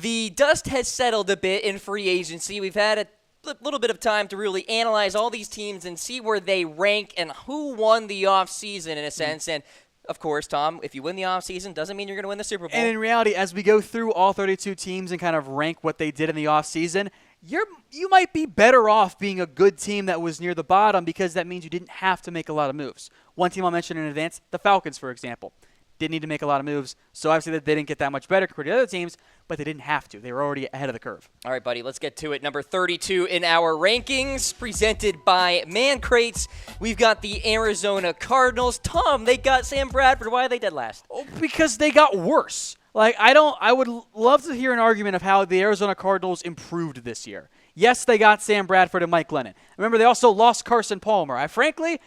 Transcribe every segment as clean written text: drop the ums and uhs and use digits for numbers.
the dust has settled a bit in free agency. We've had a little bit of time to really analyze all these teams and see where they rank and who won the offseason in a sense. And, of course, Tom, if you win the offseason, doesn't mean you're going to win the Super Bowl. And in reality, as we go through all 32 teams and kind of rank what they did in the offseason, you might be better off being a good team that was near the bottom because that means you didn't have to make a lot of moves. One team I'll mention in advance, the Falcons, for example. Didn't need to make a lot of moves, so obviously they didn't get that much better compared to the other teams, but they didn't have to. They were already ahead of the curve. All right, buddy, let's get to it. Number 32 in our rankings, presented by Man Crates. We've got the Arizona Cardinals. Tom, they got Sam Bradford. Why are they dead last? Oh, because they got worse. I would love to hear an argument of how the Arizona Cardinals improved this year. Yes, they got Sam Bradford and Mike Glennon. Remember, they also lost Carson Palmer. Frankly,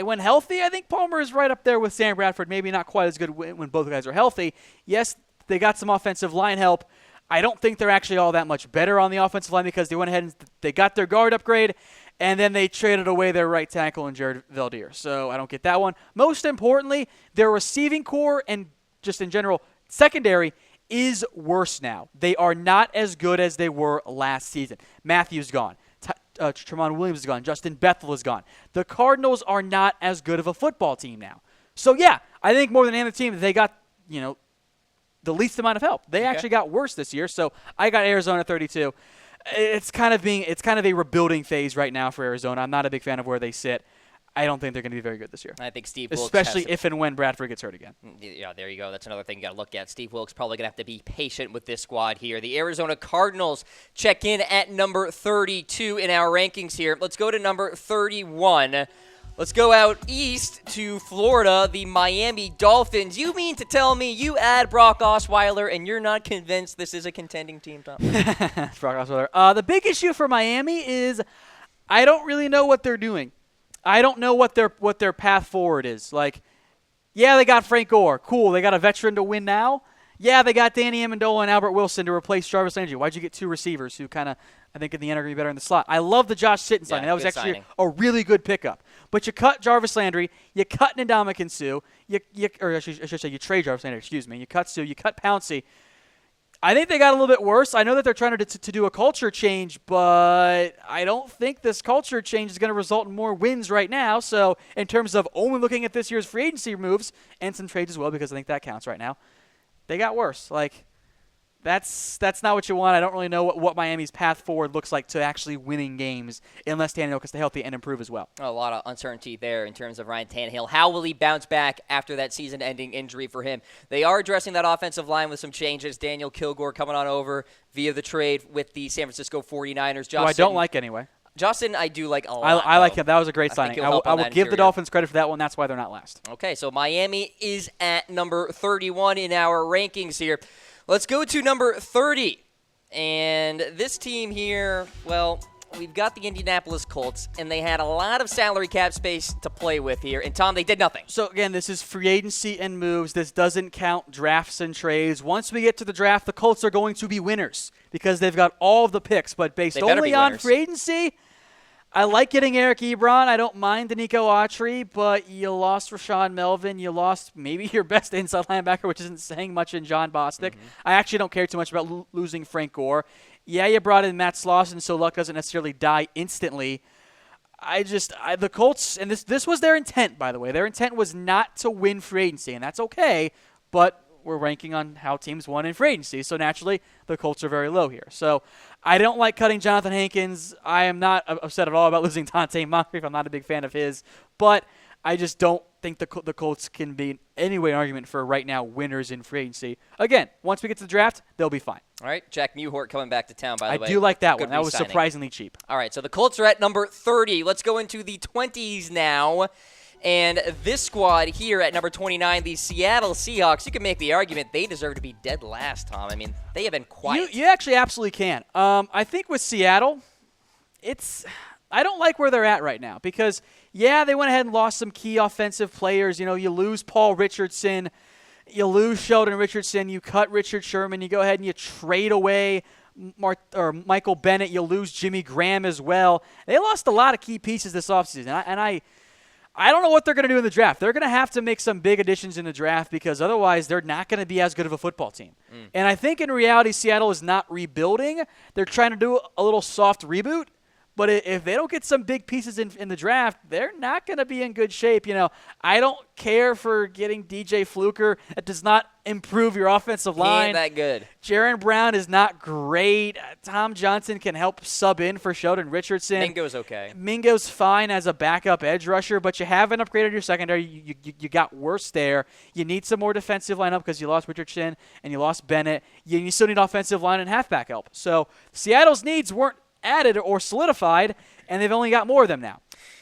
when healthy, I think Palmer is right up there with Sam Bradford. Maybe not quite as good when both guys are healthy. Yes, they got some offensive line help. I don't think they're actually all that much better on the offensive line because they went ahead and they got their guard upgrade, and then they traded away their right tackle in Jared Valdir. So I don't get that one. Most importantly, their receiving core and just in general secondary is worse now. They are not as good as they were last season. Matthew's gone. Tremont Williams is gone. Justin Bethel is gone. The Cardinals are not as good of a football team now. So, yeah, I think more than any other team, they got, the least amount of help. They actually got worse this year. So I got Arizona 32. It's kind of a rebuilding phase right now for Arizona. I'm not a big fan of where they sit. I don't think they're going to be very good this year. I think Steve Wilks especially if and when Bradford gets hurt again. Yeah, there you go. That's another thing you got to look at. Steve Wilks probably going to have to be patient with this squad here. The Arizona Cardinals check in at number 32 in our rankings here. Let's go to number 31. Let's go out east to Florida, the Miami Dolphins. You mean to tell me you add Brock Osweiler and you're not convinced this is a contending team, Tom? Brock Osweiler. The big issue for Miami is I don't really know what they're doing. I don't know what their path forward is. Yeah, they got Frank Gore. Cool. They got a veteran to win now. Yeah, they got Danny Amendola and Albert Wilson to replace Jarvis Landry. Why'd you get two receivers who kind of, I think, in the end are going to be better in the slot? I love the Josh Sitton signing. That was actually a really good pickup. But you cut Jarvis Landry. You cut Ndamukong Suh. I should say you trade Jarvis Landry. Excuse me. You cut Suh. You cut Pouncey. I think they got a little bit worse. I know that they're trying to do a culture change, but I don't think this culture change is going to result in more wins right now. So in terms of only looking at this year's free agency moves and some trades as well, because I think that counts right now, they got worse. That's not what you want. I don't really know what Miami's path forward looks like to actually winning games unless Tannehill can stay healthy and improve as well. A lot of uncertainty there in terms of Ryan Tannehill. How will he bounce back after that season-ending injury for him? They are addressing that offensive line with some changes. Daniel Kilgore coming on over via the trade with the San Francisco 49ers. Who I don't like anyway. Justin, I do like a lot. I like him. That was a great signing. I will give the Dolphins credit for that one. That's why they're not last. Okay, so Miami is at number 31 in our rankings here. Let's go to number 30. And this team here, well, we've got the Indianapolis Colts, and they had a lot of salary cap space to play with here. And, Tom, they did nothing. So, again, this is free agency and moves. This doesn't count drafts and trades. Once we get to the draft, the Colts are going to be winners because they've got all of the picks. But based only on free agency, I like getting Eric Ebron. I don't mind Danico Autry, but you lost Rashawn Melvin. You lost maybe your best inside linebacker, which isn't saying much in John Bostic. I actually don't care too much about losing Frank Gore. Yeah, you brought in Matt Slauson, so luck doesn't necessarily die instantly. The Colts, and this was their intent, by the way. Their intent was not to win free agency, and that's okay, but we're ranking on how teams won in free agency, so naturally the Colts are very low here. So I don't like cutting Jonathan Hankins. I am not upset at all about losing Dante Moncrief. I'm not a big fan of his, but I just don't think the Colts can be in any way an argument for right now winners in free agency. Again, once we get to the draft, they'll be fine. All right, Jack Mewhort coming back to town, by the way. I do like that one. That was surprisingly cheap. All right, so the Colts are at number 30. Let's go into the 20s now. And this squad here at number 29, the Seattle Seahawks, you can make the argument they deserve to be dead last, Tom. I mean, they have been quiet. You actually absolutely can. I think with Seattle, I don't like where they're at right now because, yeah, they went ahead and lost some key offensive players. You lose Paul Richardson. You lose Sheldon Richardson. You cut Richard Sherman. You go ahead and you trade away Michael Bennett. You lose Jimmy Graham as well. They lost a lot of key pieces this offseason, and I don't know what they're going to do in the draft. They're going to have to make some big additions in the draft because otherwise they're not going to be as good of a football team. And I think in reality, Seattle is not rebuilding. They're trying to do a little soft reboot. But if they don't get some big pieces in the draft, they're not going to be in good shape. I don't care for getting DJ Fluker. That does not improve your offensive line. He ain't that good. Jaron Brown is not great. Tom Johnson can help sub in for Sheldon Richardson. Mingo's okay. Mingo's fine as a backup edge rusher, but you haven't upgraded your secondary. You got worse there. You need some more defensive lineup because you lost Richardson and you lost Bennett. You still need offensive line and halfback help. So Seattle's needs weren't added or solidified, and they've only got more of them now.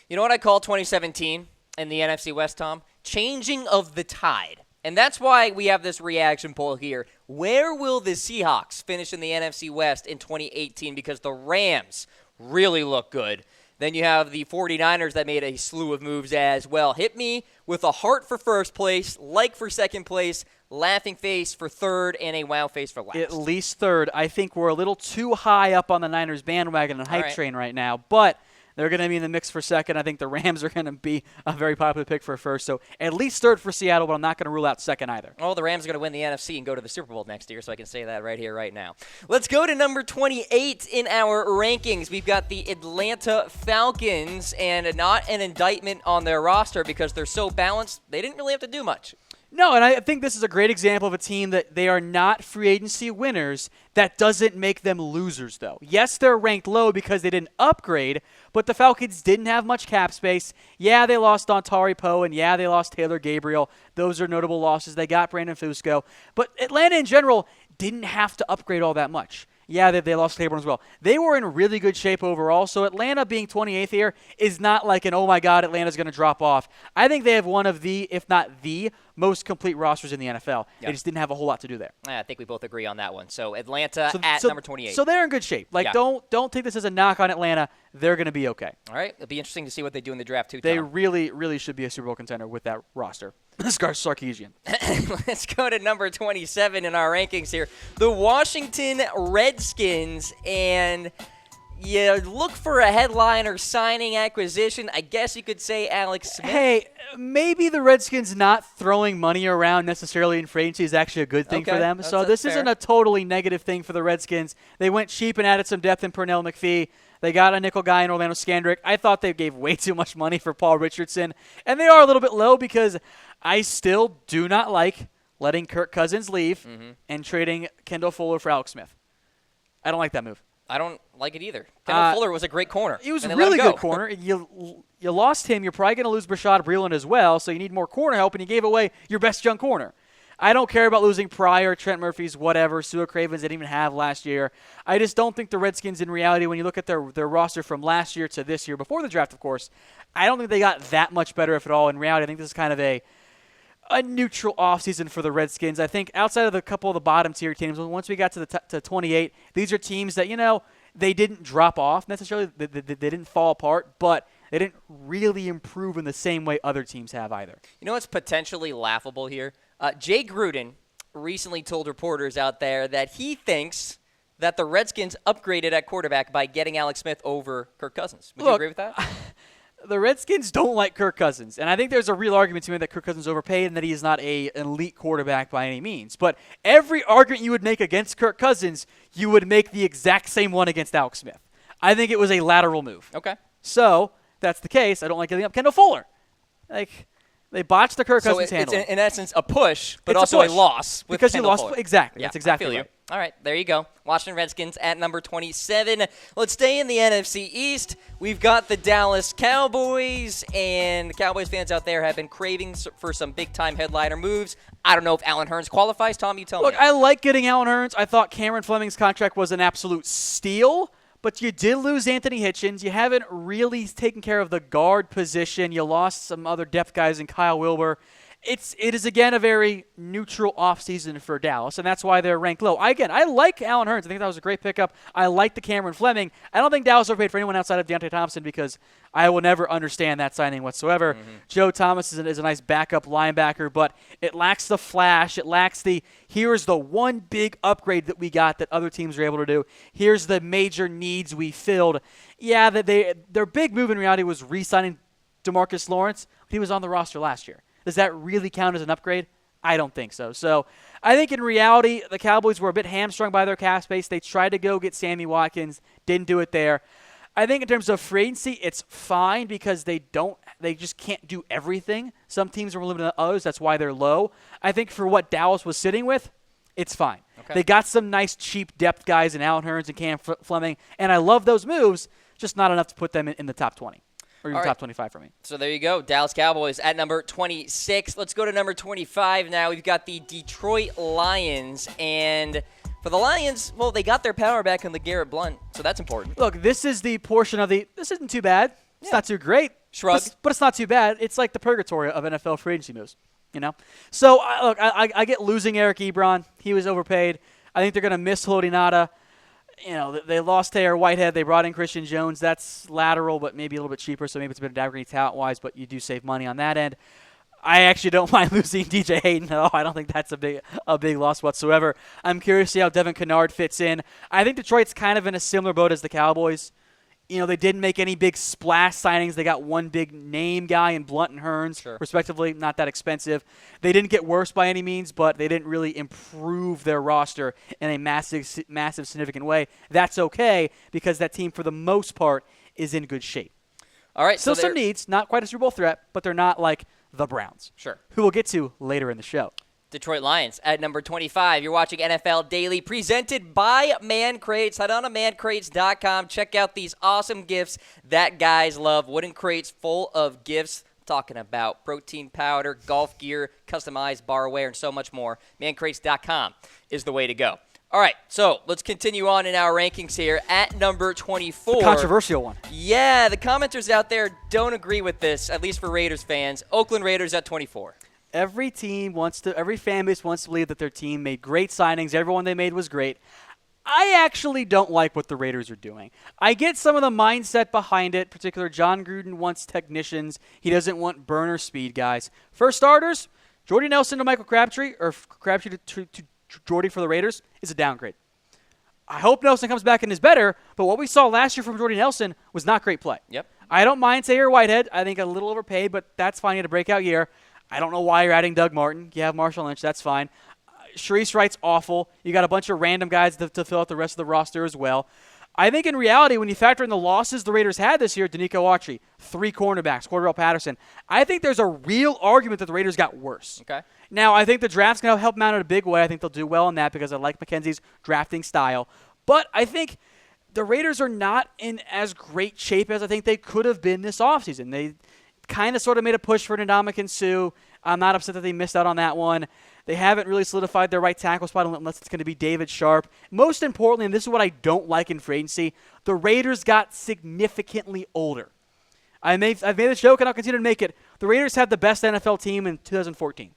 You know what I call 2017 in the NFC West, Tom? Changing of the tide. And that's why we have this reaction poll here. Where will the Seahawks finish in the NFC West in 2018? Because the Rams really look good. Then you have the 49ers that made a slew of moves as well. Hit me with a heart for first place, like for second place, laughing face for third, and a wow face for last. At least third. I think we're a little too high up on the Niners bandwagon and hype train right now, but they're going to be in the mix for second. I think the Rams are going to be a very popular pick for first. So at least third for Seattle, but I'm not going to rule out second either. Oh, the Rams are going to win the NFC and go to the Super Bowl next year, so I can say that right here, right now. Let's go to number 28 in our rankings. We've got the Atlanta Falcons, and not an indictment on their roster because they're so balanced, they didn't really have to do much. No, and I think this is a great example of a team that they are not free agency winners. That doesn't make them losers, though. Yes, they're ranked low because they didn't upgrade, but the Falcons didn't have much cap space. Yeah, they lost Dontari Poe, and yeah, they lost Taylor Gabriel. Those are notable losses. They got Brandon Fusco. But Atlanta in general didn't have to upgrade all that much. Yeah, they lost Claiborne as well. They were in really good shape overall, so Atlanta being 28th here is not like an, oh my God, Atlanta's going to drop off. I think they have one of the, if not the, most complete rosters in the NFL. Yep. They just didn't have a whole lot to do there. I think we both agree on that one. So Atlanta number 28. So they're in good shape. Don't take this as a knock on Atlanta. They're going to be okay. All right. It'll be interesting to see what they do in the draft, too, Tom. They really, really should be a Super Bowl contender with that roster. Sarkisian. Let's go to number 27 in our rankings here. The Washington Redskins, and you look for a headliner signing acquisition. I guess you could say Alex Smith. Hey, maybe the Redskins not throwing money around necessarily in free agency is actually a good thing for them. So this isn't a totally negative thing for the Redskins. They went cheap and added some depth in Pernell McPhee. They got a nickel guy in Orlando Scandrick. I thought they gave way too much money for Paul Richardson. And they are a little bit low because I still do not like letting Kirk Cousins leave and trading Kendall Fuller for Alex Smith. I don't like that move. I don't like it either. Kendall Fuller was a great corner. He was a really good corner. You lost him. You're probably going to lose Brashad Breeland as well, so you need more corner help, and you gave away your best young corner. I don't care about losing Pryor, Trent Murphy's, whatever. Sua Cravens didn't even have last year. I just don't think the Redskins, in reality, when you look at their roster from last year to this year, before the draft, of course, I don't think they got that much better, if at all. In reality, I think this is kind of a neutral offseason for the Redskins. I think outside of a couple of the bottom-tier teams, once we got to 28, these are teams that, they didn't drop off necessarily. They didn't fall apart, but they didn't really improve in the same way other teams have either. You know what's potentially laughable here? Jay Gruden recently told reporters out there that he thinks that the Redskins upgraded at quarterback by getting Alex Smith over Kirk Cousins. Would you agree with that? The Redskins don't like Kirk Cousins, and I think there's a real argument to me that Kirk Cousins is overpaid and that he is not an elite quarterback by any means. But every argument you would make against Kirk Cousins, you would make the exact same one against Alex Smith. I think it was a lateral move. Okay. So, that's the case. I don't like giving up Kendall Fuller. They botched the Kirk Cousins handle. It's in essence a push, but it's also a loss. Because you lost. Exactly. Yeah, that's exactly I feel right. You. All right, there you go. Washington Redskins at number 27. Let's stay in the NFC East. We've got the Dallas Cowboys, and the Cowboys fans out there have been craving for some big-time headliner moves. I don't know if Allen Hurns qualifies. Tom, you tell me. Look, I like getting Allen Hurns. I thought Cameron Fleming's contract was an absolute steal. But you did lose Anthony Hitchens. You haven't really taken care of the guard position. You lost some other depth guys in Kyle Wilbur. It is, again, a very neutral offseason for Dallas, and that's why they're ranked low. I like Allen Hurns. I think that was a great pickup. I like the Cameron Fleming. I don't think Dallas overpaid for anyone outside of Deontay Thompson because I will never understand that signing whatsoever. Joe Thomas is a nice backup linebacker, but it lacks the flash. It lacks here's the one big upgrade that we got that other teams are able to do. Here's the major needs we filled. Yeah, their big move in reality was re-signing DeMarcus Lawrence, He was on the roster last year. Does that really count as an upgrade? I don't think so. So I think in reality, the Cowboys were a bit hamstrung by their cap space. They tried to go get Sammy Watkins, didn't do it there. I think in terms of free agency, it's fine because they just can't do everything. Some teams are more limited than others. That's why they're low. I think for what Dallas was sitting with, it's fine. Okay. They got some nice cheap depth guys in Allen Hurns and Cam Fleming, and I love those moves, just not enough to put them in the top 20 or even top 25 for me. So there you go. Dallas Cowboys at number 26. Let's go to number 25 now. We've got the Detroit Lions, and for the Lions, well, they got their power back in LeGarrette Blount, so that's important. Look, this is the portion of this isn't too bad. It's not too great. Shrug. But it's not too bad. It's like the purgatory of NFL free agency moves, So, look, I get losing Eric Ebron. He was overpaid. I think they're going to miss Haloti Ngata. They lost Tahir Whitehead. They brought in Christian Jones. That's lateral, but maybe a little bit cheaper, so maybe it's a bit of downgrade talent-wise, but you do save money on that end. I actually don't mind losing DJ Hayden at all. I don't think that's a big loss whatsoever. I'm curious to see how Devin Kennard fits in. I think Detroit's kind of in a similar boat as the Cowboys. They didn't make any big splash signings. They got one big name guy in Blount and Hurns, respectively, not that expensive. They didn't get worse by any means, but they didn't really improve their roster in a massive, significant way. That's okay because that team, for the most part, is in good shape. All right. Still some needs, not quite a Super Bowl threat, but they're not like the Browns, who we'll get to later in the show. Detroit Lions at number 25. You're watching NFL Daily, presented by Man Crates. Head on to mancrates.com. Check out these awesome gifts that guys love. Wooden crates full of gifts. Talking about protein powder, golf gear, customized barware, and so much more. Mancrates.com is the way to go. All right, so let's continue on in our rankings here at number 24. The controversial one. Yeah, the commenters out there don't agree with this, at least for Raiders fans. Oakland Raiders at 24. Every fan base wants to believe that their team made great signings. Everyone they made was great. I actually don't like what the Raiders are doing. I get some of the mindset behind it. Particularly, John Gruden wants technicians. He doesn't want burner speed guys. For starters, Jordy Nelson to Michael Crabtree, or Crabtree to Jordy for the Raiders, is a downgrade. I hope Nelson comes back and is better, but what we saw last year from Jordy Nelson was not great play. Yep. I don't mind Tahir Whitehead. I think a little overpaid, but that's fine. He had a breakout year. I don't know why you're adding Doug Martin. You have Marshall Lynch. That's fine. Sharice Wright's awful. You got a bunch of random guys to fill out the rest of the roster as well. I think in reality, when you factor in the losses the Raiders had this year, Danico Autry, 3 cornerbacks, Cordell Patterson, I think there's a real argument that the Raiders got worse. Okay. Now, I think the draft's going to help them out in a big way. I think they'll do well in that because I like McKenzie's drafting style. But I think the Raiders are not in as great shape as I think they could have been this offseason. They kind of sort of made a push for Ndamukong Suh. I'm not upset that they missed out on that one. They haven't really solidified their right tackle spot unless it's going to be David Sharp. Most importantly, and this is what I don't like in free agency, the Raiders got significantly older. I've made this joke, and I'll continue to make it. The Raiders had the best NFL team in 2014.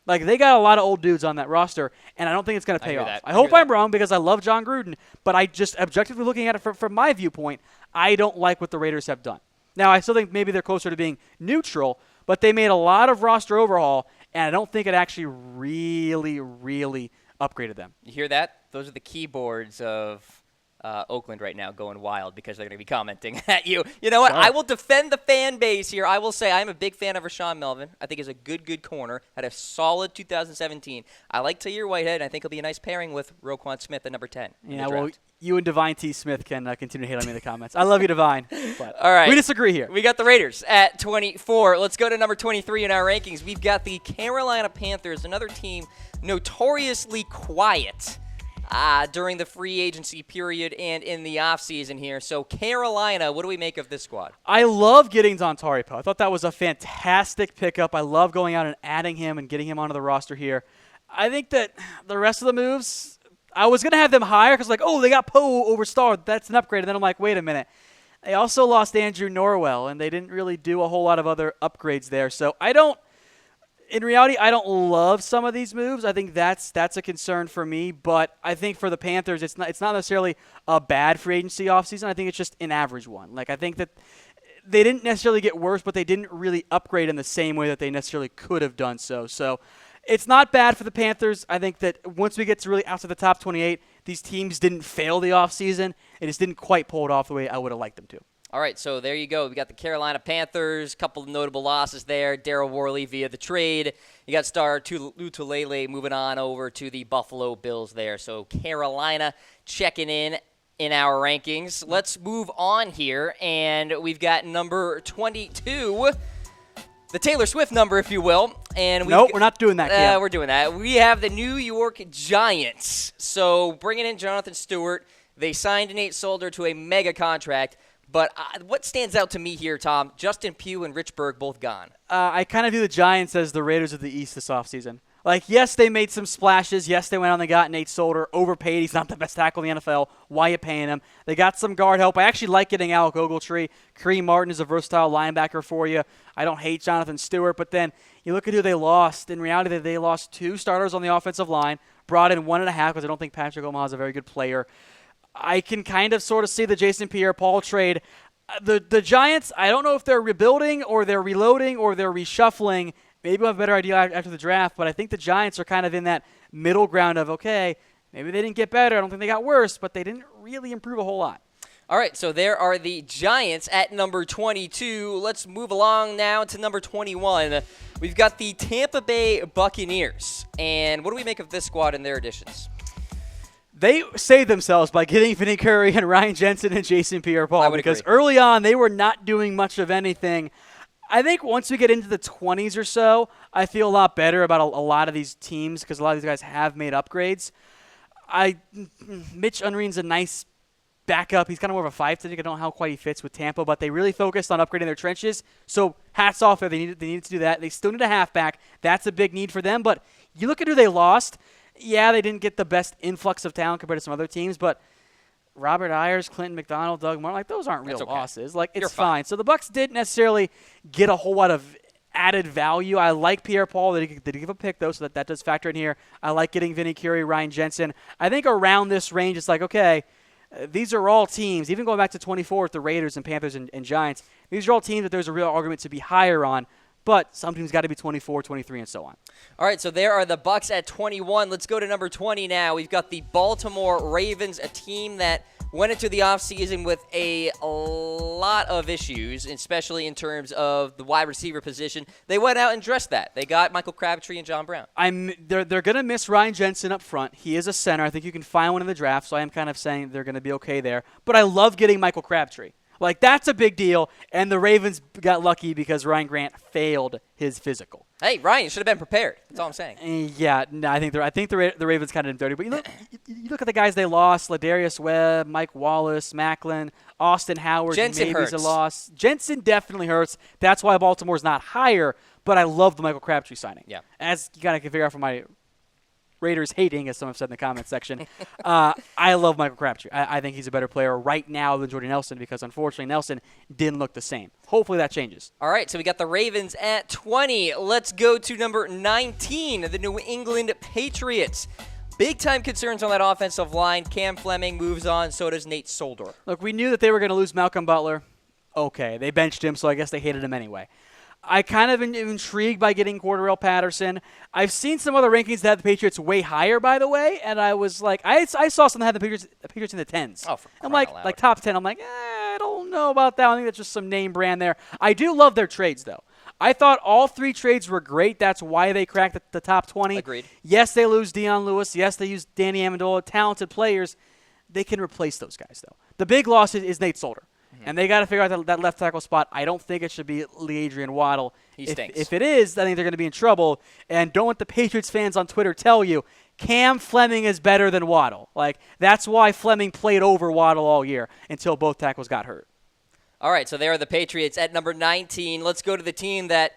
Like, they got a lot of old dudes on that roster, and I don't think it's going to pay off. I hope I'm wrong because I love John Gruden, but I just objectively looking at it from my viewpoint, I don't like what the Raiders have done. Now, I still think maybe they're closer to being neutral, but they made a lot of roster overhaul, and I don't think it actually really, really upgraded them. You hear that? Those are the keyboards of Oakland right now going wild because they're going to be commenting at you. You know what? Sorry. I will defend the fan base here. I will say I'm a big fan of Rashawn Melvin. I think he's a good corner. Had a solid 2017. I like Tahir Whitehead, and I think he'll be a nice pairing with Roquan Smith at number 10. Yeah, well, you and Divine T. Smith can continue to hate on me in the comments. I love you, Divine. But all right. We disagree here. We got the Raiders at 24. Let's go to number 23 in our rankings. We've got the Carolina Panthers, another team notoriously quiet during the free agency period and in the offseason here. So, Carolina, what do we make of this squad? I love getting Dontari Poe. I thought that was a fantastic pickup. I love going out and adding him and getting him onto the roster here. I think that the rest of the moves, I was going to have them higher because, they got Poe over Star. That's an upgrade. And then I'm like, wait a minute. They also lost Andrew Norwell, and they didn't really do a whole lot of other upgrades there. So, in reality, I don't love some of these moves. I think that's a concern for me. But I think for the Panthers, it's not necessarily a bad free agency offseason. I think it's just an average one. I think that they didn't necessarily get worse, but they didn't really upgrade in the same way that they necessarily could have done so. So it's not bad for the Panthers. I think that once we get to really outside the top 28, these teams didn't fail the offseason. They just didn't quite pull it off the way I would have liked them to. All right, so there you go. We got the Carolina Panthers, a couple of notable losses there. Daryl Worley via the trade. You got star Lutulele moving on over to the Buffalo Bills there. So Carolina checking in our rankings. Let's move on here, and we've got number 22, the Taylor Swift number, if you will. And nope, we're not doing that, Cam. We're doing that. We have the New York Giants. So bringing in Jonathan Stewart. They signed Nate Solder to a mega contract. But what stands out to me here, Tom, Justin Pugh and Rich Berg both gone. I kind of view the Giants as the Raiders of the East this offseason. Like, yes, they made some splashes. Yes, they went out and they got Nate Solder, overpaid. He's not the best tackle in the NFL. Why are you paying him? They got some guard help. I actually like getting Alec Ogletree. Kareem Martin is a versatile linebacker for you. I don't hate Jonathan Stewart. But then you look at who they lost. In reality, they lost 2 starters on the offensive line, brought in 1.5 because I don't think Patrick Omaha is a very good player. I can kind of sort of see the Jason Pierre-Paul trade. The Giants, I don't know if they're rebuilding or they're reloading or they're reshuffling. Maybe we'll have a better idea after the draft, but I think the Giants are kind of in that middle ground of, okay, maybe they didn't get better. I don't think they got worse, but they didn't really improve a whole lot. All right, so there are the Giants at number 22. Let's move along now to number 21. We've got the Tampa Bay Buccaneers. And what do we make of this squad and their additions? They saved themselves by getting Vinny Curry and Ryan Jensen and Jason Pierre-Paul because early on they were not doing much of anything. I think once we get into the 20s or so, I feel a lot better about a lot of these teams because a lot of these guys have made upgrades. Mitch Unreen's a nice backup. He's kind of more of a 5 technique. I don't know how quite he fits with Tampa, but they really focused on upgrading their trenches. So hats off there. They needed to do that. They still need a halfback. That's a big need for them. But you look at who they lost. Yeah, they didn't get the best influx of talent compared to some other teams, but Robert Ayers, Clinton McDonald, Doug Martin, like those aren't real losses. Like it's fine. So the Bucs didn't necessarily get a whole lot of added value. I like Pierre-Paul. They did give a pick though, so that does factor in here. I like getting Vinny Curry, Ryan Jensen. I think around this range, it's like okay, these are all teams. Even going back to 24 with the Raiders and Panthers and Giants, these are all teams that there's a real argument to be higher on. But some teams got to be 24, 23, and so on. All right, so there are the Bucs at 21. Let's go to number 20 now. We've got the Baltimore Ravens, a team that went into the offseason with a lot of issues, especially in terms of the wide receiver position. They went out and addressed that. They got Michael Crabtree and John Brown. They're going to miss Ryan Jensen up front. He is a center. I think you can find one in the draft, so I am kind of saying they're going to be okay there. But I love getting Michael Crabtree. Like, that's a big deal, and the Ravens got lucky because Ryan Grant failed his physical. Hey, Ryan should have been prepared. That's all I'm saying. Yeah, no, I think the Ravens kind of did dirty. But you look at the guys they lost: Ladarius Webb, Mike Wallace, Macklin, Austin Howard. Jensen maybe hurts. A loss. Jensen definitely hurts. That's why Baltimore's not higher. But I love the Michael Crabtree signing. Yeah, as you gotta figure out from my Raiders hating, as some have said in the comments section. I love Michael Crabtree. I think he's a better player right now than Jordy Nelson because, unfortunately, Nelson didn't look the same. Hopefully that changes. All right, so we got the Ravens at 20. Let's go to number 19, the New England Patriots. Big-time concerns on that offensive line. Cam Fleming moves on, so does Nate Solder. Look, we knew that they were going to lose Malcolm Butler. Okay, they benched him, so I guess they hated him anyway. I kind of am intrigued by getting Cordarrelle Patterson. I've seen some other rankings that have the Patriots way higher, by the way, and I was like, I saw some that had the Patriots in the 10s. Oh, I'm like top 10. I'm like, I don't know about that. I think that's just some name brand there. I do love their trades, though. I thought all 3 trades were great. That's why they cracked the top 20. Agreed. Yes, they lose Deion Lewis. Yes, they use Danny Amendola. Talented players. They can replace those guys, though. The big loss is Nate Solder. And they got to figure out that left tackle spot. I don't think it should be Lee Adrian Waddle. He stinks. If it is, I think they're going to be in trouble. And don't let the Patriots fans on Twitter tell you Cam Fleming is better than Waddle. Like, that's why Fleming played over Waddle all year until both tackles got hurt. All right, so there are the Patriots at number 19. Let's go to the team that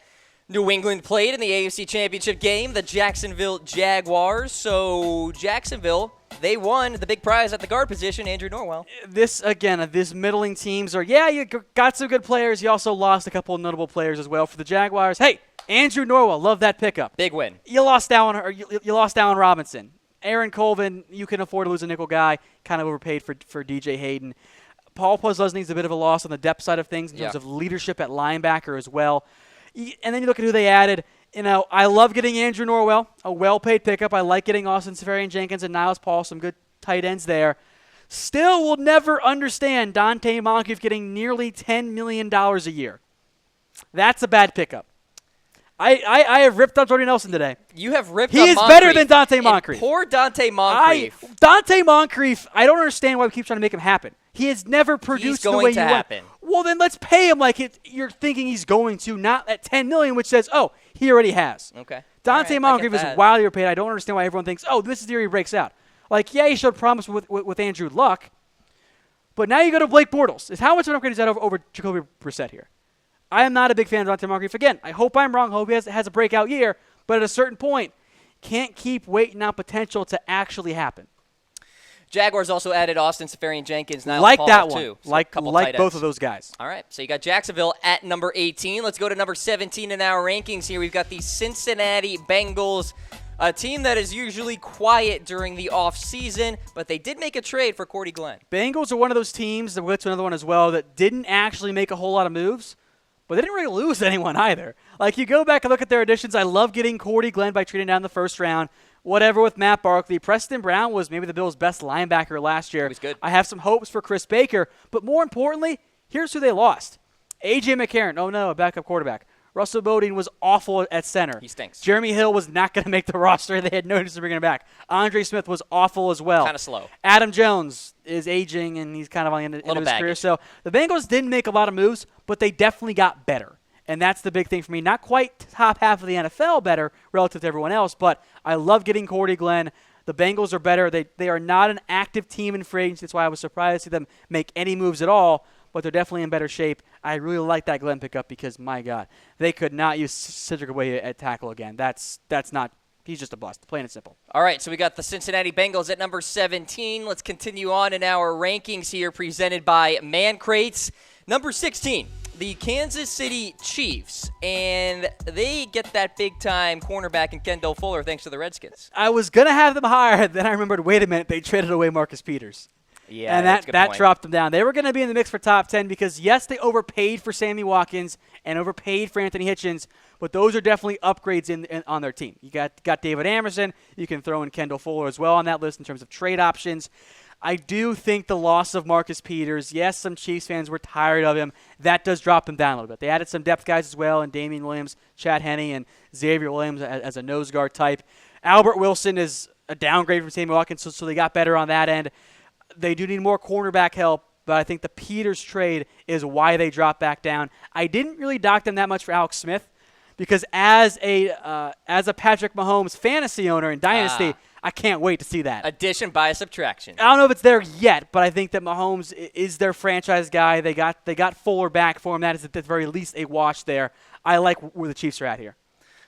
New England played in the AFC Championship game, the Jacksonville Jaguars. So Jacksonville, they won the big prize at the guard position, Andrew Norwell. This middling teams are, you got some good players. You also lost a couple of notable players as well for the Jaguars. Hey, Andrew Norwell, love that pickup. Big win. You lost Allen Robinson. Aaron Colvin, you can afford to lose a nickel guy, kind of overpaid for DJ Hayden. Paul Posluszny's a bit of a loss on the depth side of things in terms of leadership at linebacker as well. And then you look at who they added. I love getting Andrew Norwell, a well-paid pickup. I like getting Austin Seferian-Jenkins and Niles Paul, some good tight ends there. Still will never understand Dante Moncrief getting nearly $10 million a year. That's a bad pickup. I have ripped on Jordy Nelson today. You have ripped He on is Moncrief. better than Dante Moncrief. Poor Dante Moncrief. Dante Moncrief, I don't understand why we keep trying to make him happen. He has never produced the way you want. Well, then let's pay him like you're thinking he's going to, not at $10 million, which says, oh, he already has. Okay. Dante Moncrief is wildly overpaid. I don't understand why everyone thinks, oh, this is the year he breaks out. Like, yeah, he showed promise with Andrew Luck, but now you go to Blake Bortles. How much of an upgrade is that over Jacoby Brissett here? I am not a big fan of Dante Moncrief. Again, I hope I'm wrong. I hope he has a breakout year. But at a certain point, can't keep waiting on potential to actually happen. Jaguars also added Austin Seferian-Jenkins. Like Paul that one. Too. So like both of those guys. All right. So you got Jacksonville at number 18. Let's go to number 17 in our rankings here. We've got the Cincinnati Bengals, a team that is usually quiet during the offseason, but they did make a trade for Cordy Glenn. Bengals are one of those teams, that we'll get to another one as well, that didn't actually make a whole lot of moves. But they didn't really lose anyone either. Like, you go back and look at their additions. I love getting Cordy Glenn by trading down the first round. Whatever with Matt Barkley. Preston Brown was maybe the Bills' best linebacker last year. He was good. I have some hopes for Chris Baker. But more importantly, here's who they lost. A.J. McCarron. Oh, no, a backup quarterback. Russell Bodine was awful at center. He stinks. Jeremy Hill was not going to make the roster. They had no interest in bringing him back. Andre Smith was awful as well. Kind of slow. Adam Jones is aging, and he's kind of on the end of his career. So the Bengals didn't make a lot of moves, but they definitely got better. And that's the big thing for me. Not quite top half of the NFL better relative to everyone else, but I love getting Cordy Glenn. The Bengals are better. They are not an active team in free agency. That's why I was surprised to see them make any moves at all, but they're definitely in better shape. I really like that Glenn pickup because, my God, they could not use Cedric Away at tackle again. That's not – he's just a bust, plain and simple. All right, so we got the Cincinnati Bengals at number 17. Let's continue on in our rankings here presented by Man Crates. Number 16. The Kansas City Chiefs, and they get that big-time cornerback in Kendall Fuller thanks to the Redskins. I was going to have them higher, then I remembered, wait a minute, they traded away Marcus Peters. Yeah, and that dropped them down. They were going to be in the mix for top 10 because, yes, they overpaid for Sammy Watkins and overpaid for Anthony Hitchens, but those are definitely upgrades on their team. You got David Amerson. You can throw in Kendall Fuller as well on that list in terms of trade options. I do think the loss of Marcus Peters, yes, some Chiefs fans were tired of him. That does drop them down a little bit. They added some depth guys as well, and Damien Williams, Chad Henne, and Xavier Williams as a nose guard type. Albert Wilson is a downgrade from Sammy Watkins, so they got better on that end. They do need more cornerback help, but I think the Peters trade is why they dropped back down. I didn't really dock them that much for Alex Smith because as a Patrick Mahomes fantasy owner in Dynasty, I can't wait to see that. Addition by subtraction. I don't know if it's there yet, but I think that Mahomes is their franchise guy. They got Fuller back for him. That is at the very least a wash there. I like where the Chiefs are at here.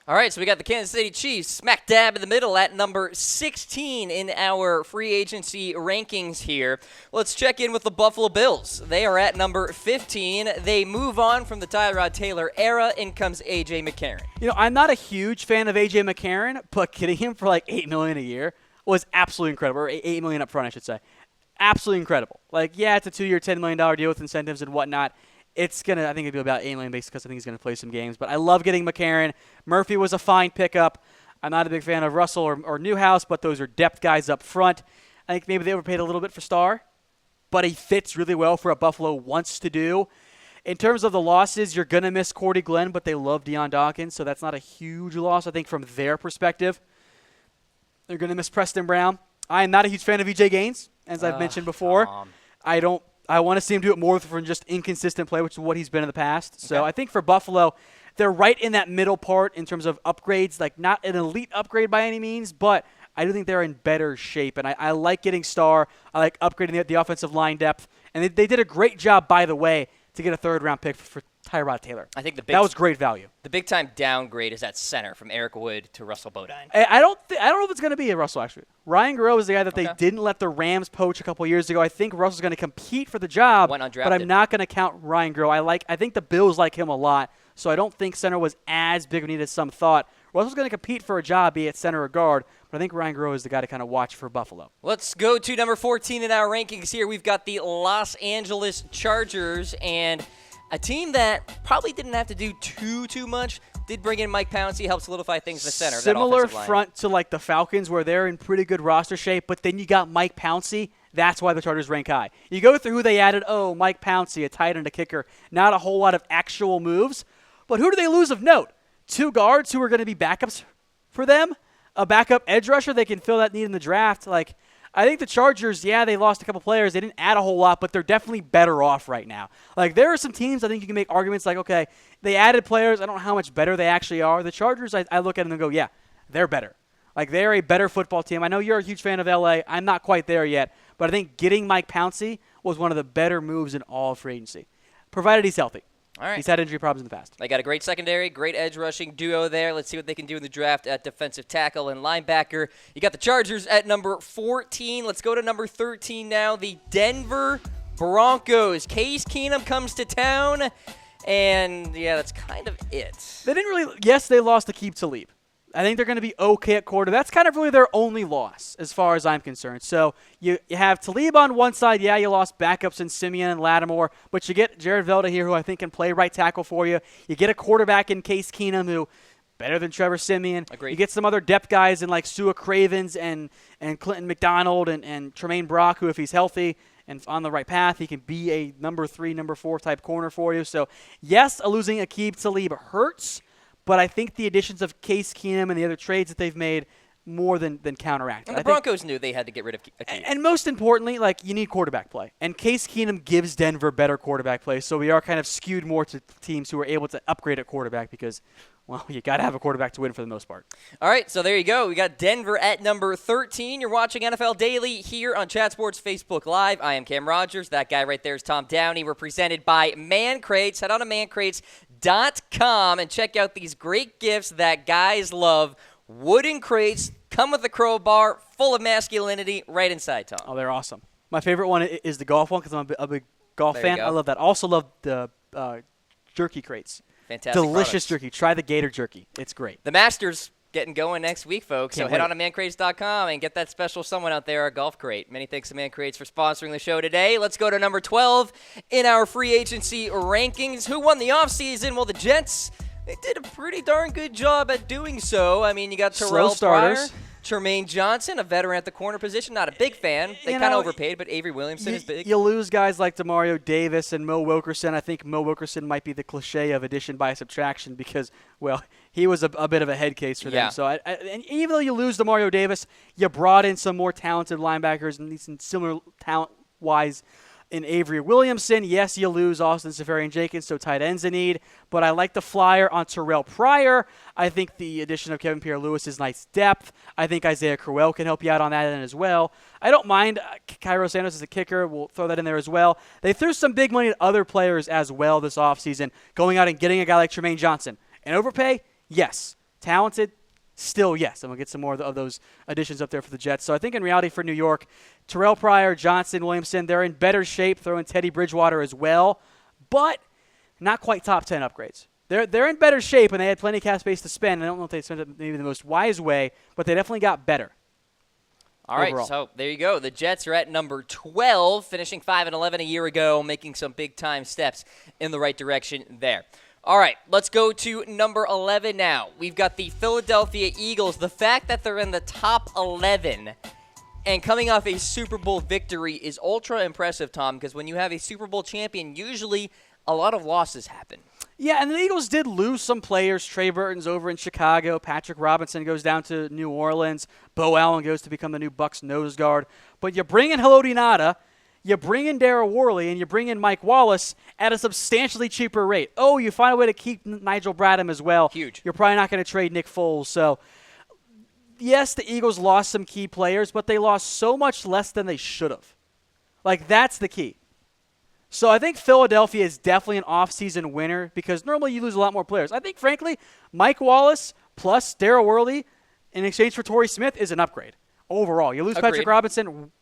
All right, so we got the Kansas City Chiefs smack dab in the middle at number 16 in our free agency rankings here. Let's check in with the Buffalo Bills. They are at number 15. They move on from the Tyrod Taylor era. In comes A.J. McCarron. You know, I'm not a huge fan of A.J. McCarron, but getting him for like $8 million a year was absolutely incredible, or $8 million up front, I should say. Absolutely incredible. Like, yeah, it's a 2-year, $10 million deal with incentives and whatnot. It's going to, I think it'll be about $8 million because I think he's going to play some games. But I love getting McCarron. Murphy was a fine pickup. I'm not a big fan of Russell or Newhouse, but those are depth guys up front. I think maybe they overpaid a little bit for Starr, but he fits really well for what Buffalo wants to do. In terms of the losses, you're going to miss Cordy Glenn, but they love Deion Dawkins, so that's not a huge loss, I think, from their perspective. They're going to miss Preston Brown. I am not a huge fan of E.J. Gaines, as I've mentioned before. I want to see him do it more from just inconsistent play, which is what he's been in the past. So I think for Buffalo, they're right in that middle part in terms of upgrades, like not an elite upgrade by any means, but I do think they're in better shape. And I like getting Starr. I like upgrading the offensive line depth. And they did a great job, by the way, to get a third-round pick for Tyrod Taylor. I think that was great value. The big-time downgrade is at center from Eric Wood to Russell Bodine. I don't know if it's going to be a Russell, actually. Ryan Guerrero is the guy that they didn't let the Rams poach a couple years ago. I think Russell's going to compete for the job, Went undrafted. but I'm not going to count Ryan Guerrero. I think the Bills like him a lot, so I don't think center was as big of a need as some thought. Russell's going to compete for a job, be it center or guard, but I think Ryan Guerrero is the guy to kind of watch for Buffalo. Let's go to number 14 in our rankings here. We've got the Los Angeles Chargers, and a team that probably didn't have to do too much. Did bring in Mike Pouncey, helped solidify things in the center. Similar front to like the Falcons, where they're in pretty good roster shape, but then you got Mike Pouncey That's why the Chargers rank high. You go through who they added. Oh, Mike Pouncey, a tight end, a kicker. Not a whole lot of actual moves. But who do they lose of note? 2 guards who are going to be backups for them. A backup edge rusher. They can fill that need in the draft. Like, I think the Chargers, yeah, they lost a couple players. They didn't add a whole lot, but they're definitely better off right now. Like, there are some teams I think you can make arguments like, okay, they added players. I don't know how much better they actually are. The Chargers, I look at them and go, yeah, they're better. Like, they're a better football team. I know you're a huge fan of LA. I'm not quite there yet, but I think getting Mike Pouncey was one of the better moves in all of free agency, provided he's healthy. All right. He's had injury problems in the past. They got a great secondary, great edge rushing duo there. Let's see what they can do in the draft at defensive tackle and linebacker. You got the Chargers at number 14. Let's go to number 13 now. The Denver Broncos. Case Keenum comes to town, and yeah, that's kind of it. They didn't really – yes, they lost Aqib Talib. I think they're going to be okay at quarter. That's kind of really their only loss as far as I'm concerned. So you have Talib on one side. Yeah, you lost backups in Simeon and Lattimore, but you get Jared Velda here who I think can play right tackle for you. You get a quarterback in Case Keenum who better than Trevor Simeon. Agreed. You get some other depth guys in like Sua Cravens and Clinton McDonald and Tremaine Brock who, if he's healthy and on the right path, he can be a number 3, number 4 type corner for you. So, yes, losing Aqib Talib hurts. But I think the additions of Case Keenum and the other trades that they've made more than counteract. And the Broncos knew they had to get rid of Aqib. And most importantly, like, you need quarterback play. And Case Keenum gives Denver better quarterback play. So we are kind of skewed more to teams who are able to upgrade at quarterback because, well, you got to have a quarterback to win for the most part. All right, so there you go. We got Denver at number 13. You're watching NFL Daily here on Chat Sports Facebook Live. I am Cam Rogers. That guy right there is Tom Downey. We're presented by Man Crates. Head on to mancrates.com and check out these great gifts that guys love. Wooden crates, come with a crowbar, full of masculinity, right inside, Tom. Oh, they're awesome. My favorite one is the golf one because I'm a big golf There fan. you go. I love that. Also love the jerky crates. Fantastic Delicious products. jerky. Try the Gator jerky. It's great. The Masters getting going next week, folks. Can't So head wait. on to mancrates.com and get that special someone out there, a golf crate. Many thanks to Man Crates for sponsoring the show today. Let's go to number 12 in our free agency rankings. Who won the offseason? Well, the Jets, they did a pretty darn good job at doing so. I mean, you got Slow Terrell Pryor, starters. Tremaine Johnson, a veteran at the corner position. Not a big fan. They You kind know, of overpaid, but Avery Williamson is big. You lose guys like DeMario Davis and Mo Wilkerson. I think Mo Wilkerson might be the cliche of addition by subtraction because, well, he was a bit of a head case for them. Yeah. So, and even though you lose DeMario Davis, you brought in some more talented linebackers and some similar talent-wise in Avery Williamson. Yes, you lose Austin Seferian-Jenkins, so tight ends in need. But I like the flyer on Terrell Pryor. I think the addition of Kevin Pierre-Louis is nice depth. I think Isaiah Crowell can help you out on that end as well. I don't mind Cairo Santos as a kicker. We'll throw that in there as well. They threw some big money at other players as well this offseason, going out and getting a guy like Tremaine Johnson. And overpay? Yes. Talented? Still, yes. And we'll get some more of those additions up there for the Jets. So I think in reality for New York, Terrell Pryor, Johnson, Williamson, they're in better shape. Throw in Teddy Bridgewater as well. But not quite top 10 upgrades. They're in better shape, and they had plenty of cap space to spend. I don't know if they spent it maybe the most wise way, but they definitely got better. All right, overall. so there you go. The Jets are at number 12, finishing 5-11 a year ago, making some big-time steps in the right direction there. All right, let's go to number 11 now. We've got the Philadelphia Eagles. The fact that they're in the top 11 and coming off a Super Bowl victory is ultra impressive, Tom, because when you have a Super Bowl champion, usually a lot of losses happen. Yeah, and the Eagles did lose some players. Trey Burton's over in Chicago. Patrick Robinson goes down to New Orleans. Bo Allen goes to become the new Bucs nose guard. But you bring in Haloti Ngata, you bring in Darryl Worley, and you bring in Mike Wallace at a substantially cheaper rate. Oh, you find a way to keep Nigel Bradham as well. Huge. You're probably not going to trade Nick Foles. So, yes, the Eagles lost some key players, but they lost so much less than they should have. Like, that's the key. So I think Philadelphia is definitely an offseason winner because normally you lose a lot more players. I think, frankly, Mike Wallace plus Darryl Worley in exchange for Torrey Smith is an upgrade overall. You lose Agreed. Patrick Robinson,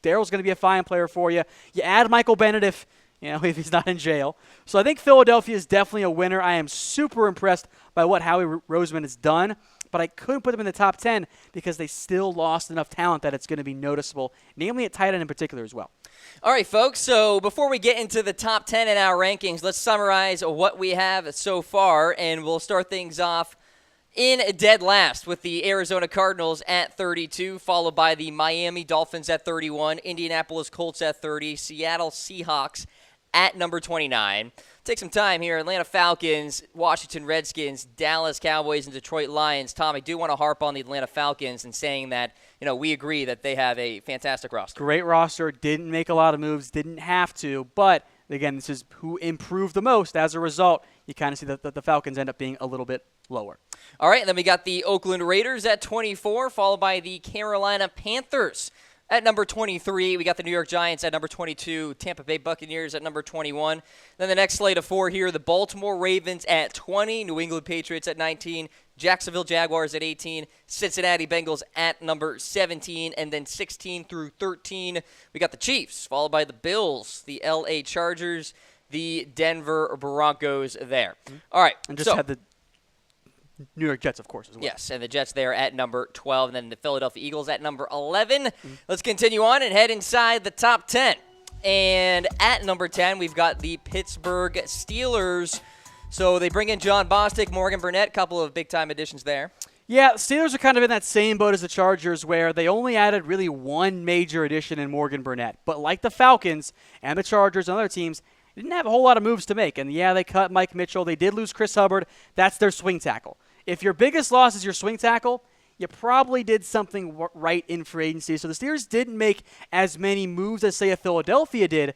Darryl's going to be a fine player for you. You add Michael Bennett if he's not in jail. So I think Philadelphia is definitely a winner. I am super impressed by what Howie Roseman has done, but I couldn't put them in the top 10 because they still lost enough talent that it's going to be noticeable, namely at tight end in particular as well. All right, folks, so before we get into the top 10 in our rankings, let's summarize what we have so far, and we'll start things off In dead last with the Arizona Cardinals at 32, followed by the Miami Dolphins at 31, Indianapolis Colts at 30, Seattle Seahawks at number 29. Take some time here. Atlanta Falcons, Washington Redskins, Dallas Cowboys, and Detroit Lions. Tom, I do want to harp on the Atlanta Falcons and saying that, we agree that they have a fantastic roster. Great roster. Didn't make a lot of moves. Didn't have to. But, again, this is who improved the most. As a result, you kind of see that the Falcons end up being a little bit lower. All right, and then we got the Oakland Raiders at 24, followed by the Carolina Panthers at number 23. We got the New York Giants at number 22, Tampa Bay Buccaneers at number 21. Then the next slate of four here, the Baltimore Ravens at 20, New England Patriots at 19, Jacksonville Jaguars at 18, Cincinnati Bengals at number 17, and then 16 through 13, we got the Chiefs, followed by the Bills, the LA Chargers, the Denver Broncos there. All right. And just had the New York Jets, of course, as well. Yes, and the Jets there at number 12, and then the Philadelphia Eagles at number 11. Let's continue on and head inside the top 10. And at number 10, we've got the Pittsburgh Steelers. So they bring in John Bostic, Morgan Burnett, couple of big-time additions there. Yeah, Steelers are kind of in that same boat as the Chargers where they only added really one major addition in Morgan Burnett. But like the Falcons and the Chargers and other teams, they didn't have a whole lot of moves to make. And, yeah, they cut Mike Mitchell. They did lose Chris Hubbard. That's their swing tackle. If your biggest loss is your swing tackle, you probably did something right in free agency. So the Steelers didn't make as many moves as, say, a Philadelphia did,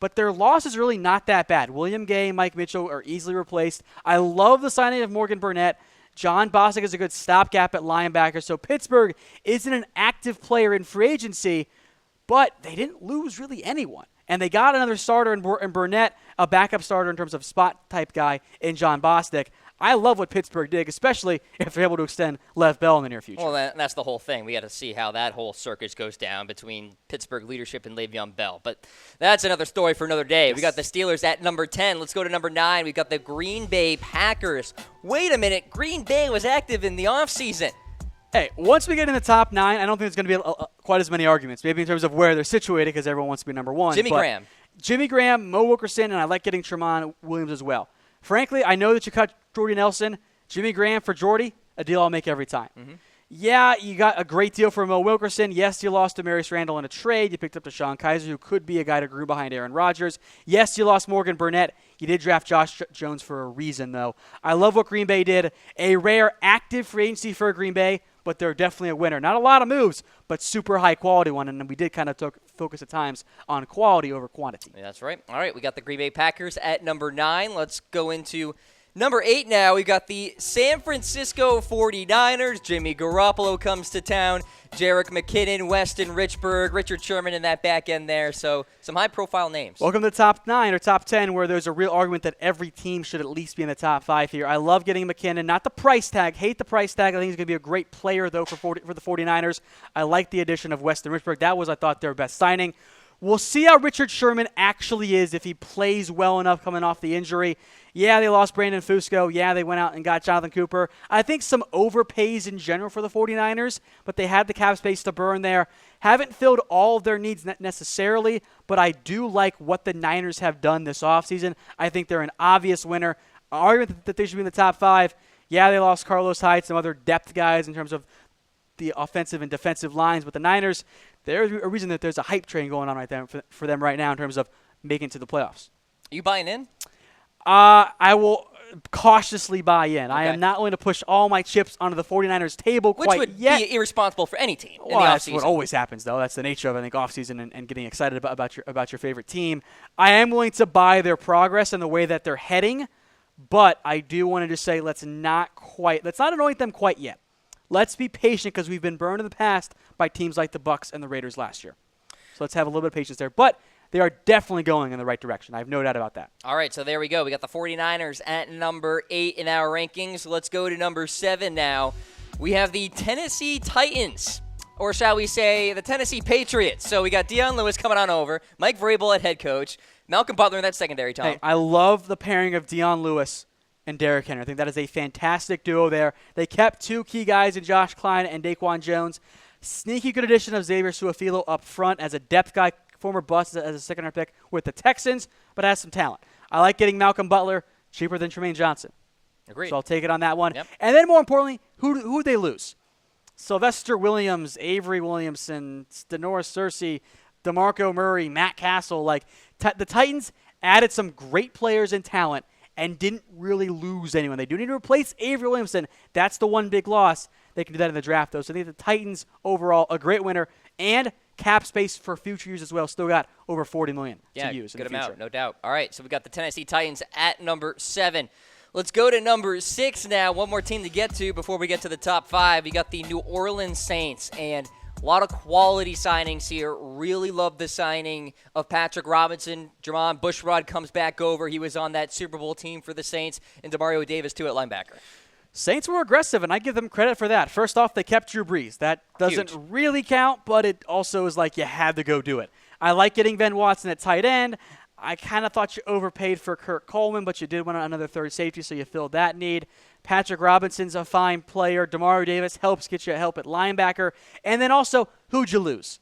but their loss is really not that bad. William Gay and Mike Mitchell are easily replaced. I love the signing of Morgan Burnett. John Bostic is a good stopgap at linebacker. So Pittsburgh isn't an active player in free agency, but they didn't lose really anyone. And they got another starter in Burnett, a backup starter in terms of spot-type guy in John Bostic. I love what Pittsburgh did, especially if they're able to extend Lev Bell in the near future. Well, that's the whole thing. We got to see how that whole circus goes down between Pittsburgh leadership and Le'Veon Bell. But that's another story for another day. Yes. We got the Steelers at number 10. Let's go to number 9. We got the Green Bay Packers. Wait a minute. Green Bay was active in the offseason. Hey, once we get in the top 9, I don't think there's going to be quite as many arguments. Maybe in terms of where they're situated because everyone wants to be number 1. Jimmy Graham, Mo Wilkerson, and I like getting Tremont Williams as well. Frankly, I know that you cut Jordy Nelson. Jimmy Graham for Jordy, a deal I'll make every time. Mm-hmm. Yeah, you got a great deal for Mo Wilkerson. Yes, you lost Demarius Randall in a trade. You picked up DeShone Kizer, who could be a guy to groom behind Aaron Rodgers. Yes, you lost Morgan Burnett. You did draft Josh Jones for a reason, though. I love what Green Bay did. A rare active free agency for Green Bay, but they're definitely a winner. Not a lot of moves, but super high-quality one, and we did kind of focus at times on quality over quantity. Yeah, that's right. All right, we got the Green Bay Packers at number 9. Let's go into number 8 now. We got the San Francisco 49ers. Jimmy Garoppolo comes to town. Jerick McKinnon, Weston Richburg, Richard Sherman in that back end there. So some high-profile names. Welcome to the top 9 or top 10 where there's a real argument that every team should at least be in the top 5 here. I love getting McKinnon. Not the price tag. Hate the price tag. I think he's going to be a great player, though, for the 49ers. I like the addition of Weston Richburg. That was, I thought, their best signing. We'll see how Richard Sherman actually is if he plays well enough coming off the injury. Yeah, they lost Brandon Fusco. Yeah, they went out and got Jonathan Cooper. I think some overpays in general for the 49ers, but they had the cap space to burn there. Haven't filled all of their needs necessarily, but I do like what the Niners have done this offseason. I think they're an obvious winner. An argument that they should be in the top 5. Yeah, they lost Carlos Hyde, some other depth guys in terms of the offensive and defensive lines, but the Niners, there's a reason that there's a hype train going on right there for them right now in terms of making it to the playoffs. Are you buying in? I will cautiously buy in. Okay. I am not going to push all my chips onto the 49ers table Which quite would yet. be irresponsible for any team in the that's offseason. what always happens, though. That's the nature of, I think, offseason and getting excited about your favorite team. I am willing to buy their progress and the way that they're heading, but I do want to just say let's not anoint them quite yet. Let's be patient because we've been burned in the past by teams like the Bucs and the Raiders last year. So let's have a little bit of patience there. But they are definitely going in the right direction. I have no doubt about that. All right, so there we go. We got the 49ers at number 8 in our rankings. Let's go to number 7 now. We have the Tennessee Titans, or shall we say the Tennessee Patriots. So we got Deion Lewis coming on over, Mike Vrabel at head coach, Malcolm Butler in that secondary, Tom. Hey, I love the pairing of Deion Lewis and Derrick Henry. I think that is a fantastic duo there. They kept 2 key guys in Josh Klein and Daquan Jones. Sneaky good addition of Xavier Su'a-Filo up front as a depth guy, former bust as a second-round pick with the Texans, but has some talent. I like getting Malcolm Butler cheaper than Tremaine Johnson. Agreed. So I'll take it on that one. Yep. And then more importantly, who they lose? Sylvester Williams, Avery Williamson, Stenoris Cersei, DeMarco Murray, Matt Castle. Like the Titans added some great players and talent and didn't really lose anyone. They do need to replace Avery Williamson. That's the one big loss. They can do that in the draft, though. So I think the Titans, overall, a great winner, and cap space for future years as well. Still got over $40 million to use in the future. Good amount, no doubt. All right, so we got the Tennessee Titans at number 7. Let's go to number 6 now. One more team to get to before we get to the top 5. We got the New Orleans Saints, and a lot of quality signings here. Really love the signing of Patrick Robinson. Jermon Bushrod comes back over. He was on that Super Bowl team for the Saints, and Demario Davis, too, at linebacker. Saints were aggressive, and I give them credit for that. First off, they kept Drew Brees. That doesn't really count, but it also is like you had to go do it. I like getting Ben Watson at tight end. I kind of thought you overpaid for Kurt Coleman, but you did want another third safety, so you filled that need. Patrick Robinson's a fine player. Demario Davis helps get you help at linebacker. And then also, who'd you lose?